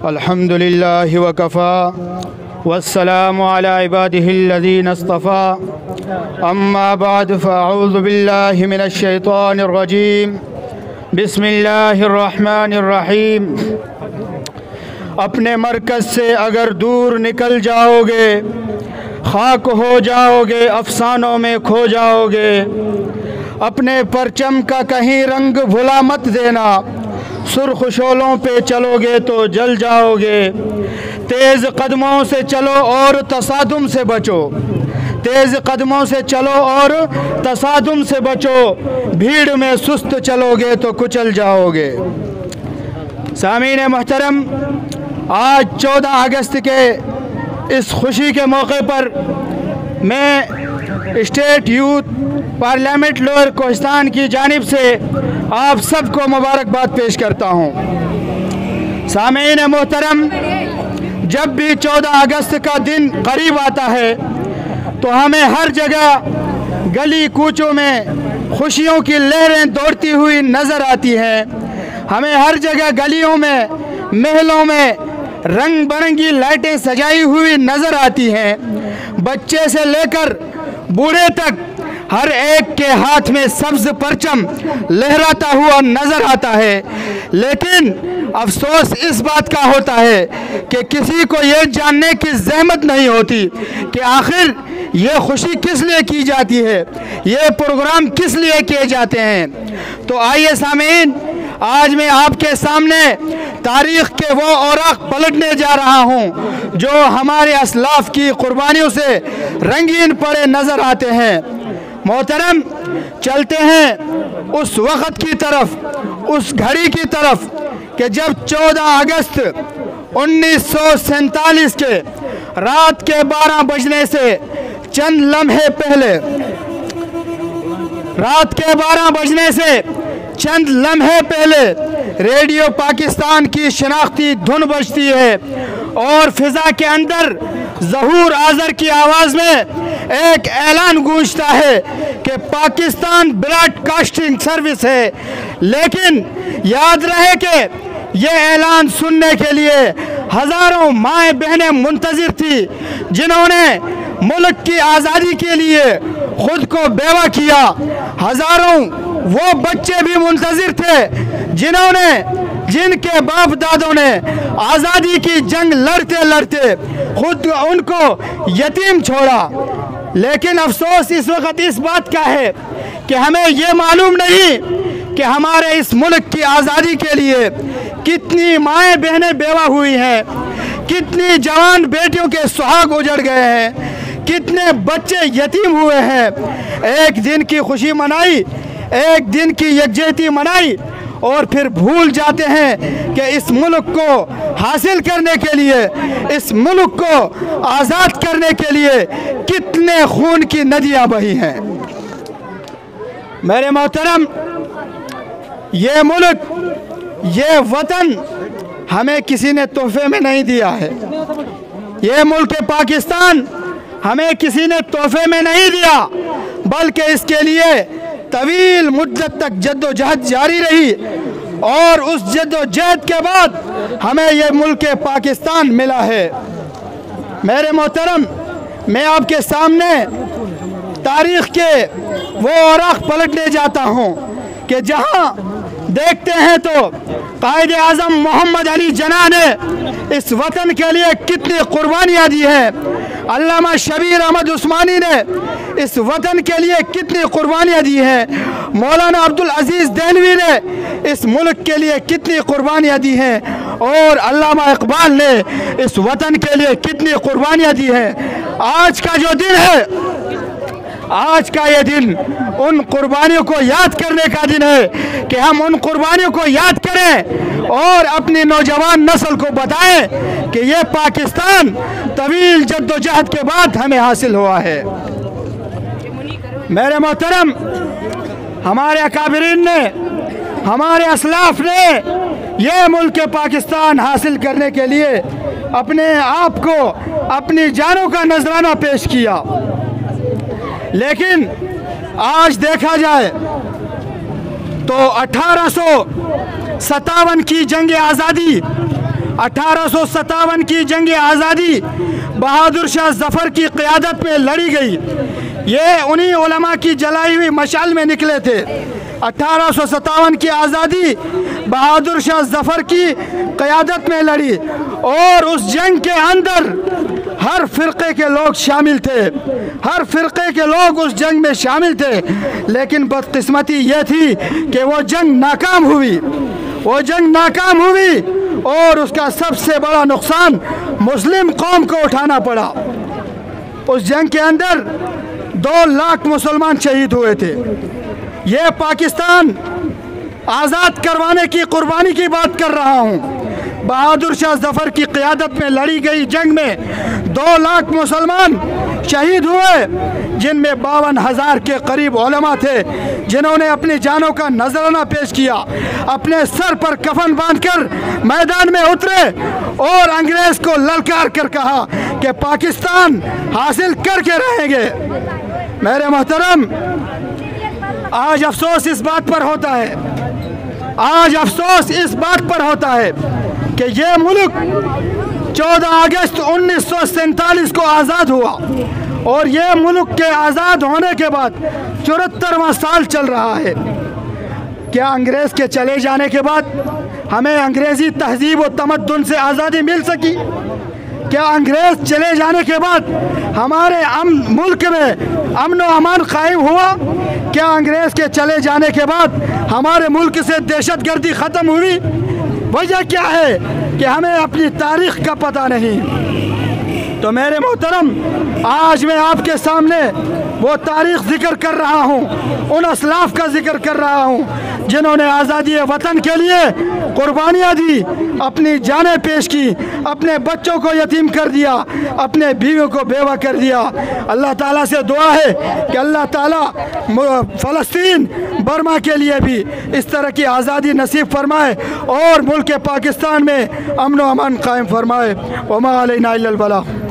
अल्हम्दुलिल्लाहि व कफ़ा वस्सलामु अला इबादिहिल्लज़ीना इस्तफ़ा अम्मा बाद फ़अऊज़ु बिल्लाहि मिनश शैतानिर रजीम बिस्मिल्लाहिर रहमानिर रहीम। अपने मरकज़ से अगर दूर निकल जाओगे खाक हो जाओगे, अफसानों में खो जाओगे। अपने परचम का कहीं रंग भुला मत देना, सुर्ख शोलों पे चलोगे तो जल जाओगे। तेज़ कदमों से चलो और तसादुम से बचो, तेज़ कदमों से चलो और तसादुम से बचो। भीड़ में सुस्त चलोगे तो कुचल जाओगे। सामीन मोहतरम, आज 14 अगस्त के इस खुशी के मौके पर मैं state youth parliament lower Kohistan की जानिब से आप सबको मुबारकबाद पेश करता हूँ। सामीन मोहतरम, जब भी 14 अगस्त का दिन करीब आता है तो हमें हर जगह गली कूचों में खुशियों की लहरें दौड़ती हुई नज़र आती हैं। हमें हर जगह गलियों में, महलों में रंग बिरंगी लाइटें सजाई हुई नज़र आती हैं। बच्चे से लेकर बूढ़े तक हर एक के हाथ में सब्ज परचम लहराता हुआ नज़र आता है। लेकिन अफसोस इस बात का होता है कि किसी को ये जानने की ज़हमत नहीं होती कि आखिर ये खुशी किस लिए की जाती है, ये प्रोग्राम किस लिए किए जाते हैं। तो आइए सामीन, आज मैं आपके सामने तारीख़ के वो औराक़ पलटने जा रहा हूँ जो हमारे असलाफ की कुर्बानियों से रंगीन पड़े नज़र आते हैं। मोहतरम, चलते हैं उस वक़्त की तरफ, उस घड़ी की तरफ कि जब 14 अगस्त 1947 के रात के 12 बजने से चंद लम्हे पहले, रात के 12 बजने से चंद लम्हे पहले रेडियो पाकिस्तान की शनाख्ती धुन बजती है और फिजा के अंदर ज़हूर आज़र की आवाज़ में एक ऐलान गूंजता है कि पाकिस्तान ब्रॉडकास्टिंग सर्विस है। लेकिन याद रहे कि ये ऐलान सुनने के लिए हज़ारों माएँ बहनें मुंतज़िर थी, जिन्होंने मुल्क की आज़ादी के लिए ख़ुद को बेवा किया। हज़ारों वो बच्चे भी मुंतज़िर थे जिनके बाप दादों ने आज़ादी की जंग लड़ते लड़ते खुद उनको यतीम छोड़ा। लेकिन अफसोस इस वक्त इस बात का है कि हमें ये मालूम नहीं कि हमारे इस मुल्क की आज़ादी के लिए कितनी माएँ बहनें बेवा हुई हैं, कितनी जवान बेटियों के सुहाग उजड़ गए हैं, कितने बच्चे यतीम हुए हैं। एक दिन की खुशी मनाई, एक दिन की यकजहती मनाई और फिर भूल जाते हैं कि इस मुल्क को हासिल करने के लिए, इस मुल्क को आज़ाद करने के लिए कितने खून की नदियाँ बही हैं। मेरे मोहतरम, ये मुल्क, ये वतन हमें किसी ने तोहफे में नहीं दिया है। ये मुल्क पाकिस्तान हमें किसी ने तोहफे में नहीं दिया, बल्कि इसके लिए तवील मुद्दत तक जद्दोजहद जारी रही और उस जद्दोजहद के बाद हमें यह मुल्क पाकिस्तान मिला है। मेरे मोहतरम, मैं आपके सामने तारीख़ के वो औराक़ पलटने जाता हूँ कि जहाँ देखते हैं तो कायदे आज़म मोहम्मद अली जिन्ना ने इस वतन के लिए कितनी कुर्बानियाँ दी हैं। अल्लामा शबीर अहमद उस्मानी ने इस वतन के लिए कितनी कुर्बानियाँ दी हैं। मौलाना अब्दुल अजीज़ देहलवी ने इस मुल्क के लिए कितनी कुर्बानियाँ दी हैं और अल्लामा इकबाल ने इस वतन के लिए कितनी कुर्बानियाँ दी हैं। आज का जो दिन है, आज का ये दिन उन कुर्बानियों को याद करने का दिन है कि हम उन कुर्बानियों को याद करें और अपनी नौजवान नस्ल को बताएं कि ये पाकिस्तान तवील जद्दोजहद के बाद हमें हासिल हुआ है। मेरे मोहतरम, हमारे अकाबिरीन ने, हमारे असलाफ ने यह मुल्क पाकिस्तान हासिल करने के लिए अपने आप को, अपनी जानों का नजराना पेश किया। लेकिन आज देखा जाए तो 1857 की जंग आज़ादी, 1857 की जंग आज़ादी बहादुर शाह जफ़र की क़यादत में लड़ी गई। ये उन्हीं उलमा की जलाई हुई मशाल में निकले थे। 1857 की आज़ादी बहादुर शाह जफ़र की क़यादत में लड़ी और उस जंग के अंदर हर फ़िरक़े के लोग शामिल थे, हर फ़िरक़े के लोग उस जंग में शामिल थे। लेकिन बदकिस्मती ये थी कि वो जंग नाकाम हुई, वो जंग नाकाम हुई और उसका सबसे बड़ा नुकसान मुस्लिम कौम को उठाना पड़ा। उस जंग के अंदर 2 लाख मुसलमान शहीद हुए थे। ये पाकिस्तान आज़ाद करवाने की कुर्बानी की बात कर रहा हूँ। बहादुर शाह जफ़र की क़यादत में लड़ी गई जंग में 2 लाख मुसलमान शहीद हुए, जिनमें 52,000 के करीब उलमा थे, जिन्होंने अपनी जानों का नजराना पेश किया, अपने सर पर कफन बांधकर मैदान में उतरे और अंग्रेज़ को ललकार कर कहा कि पाकिस्तान हासिल करके रहेंगे। मेरे मोहतरम, आज अफसोस इस बात पर होता है, आज अफसोस इस बात पर होता है कि ये मुल्क 14 अगस्त 1947 को आज़ाद हुआ और ये मुल्क के आज़ाद होने के बाद 74वां साल चल रहा है। क्या अंग्रेज़ के चले जाने के बाद हमें अंग्रेज़ी तहजीब और तमद्दुन से आज़ादी मिल सकी? क्या अंग्रेज़ चले जाने के बाद हमारे मुल्क में अमन व अमान कायम हुआ? क्या अंग्रेज़ के चले जाने के बाद हमारे मुल्क से दहशतगर्दी ख़त्म हुई? वजह क्या है कि हमें अपनी तारीख़ का पता नहीं। तो मेरे मोहतरम, आज मैं आपके सामने वो तारीख़ ज़िक्र कर रहा हूँ, उन असलाफ़ का ज़िक्र कर रहा हूँ जिन्होंने आज़ादी वतन के लिए कुर्बानियाँ दी, अपनी जानें पेश की, अपने बच्चों को यतीम कर दिया, अपने बीवियों को बेवा कर दिया। अल्लाह ताला से दुआ है कि अल्लाह ताला फ़लस्तीन बर्मा के लिए भी इस तरह की आज़ादी नसीब फरमाए और मुल्क पाकिस्तान में अमन व अमान कायम फरमाए। वमा अलैना इल्लल बलाग।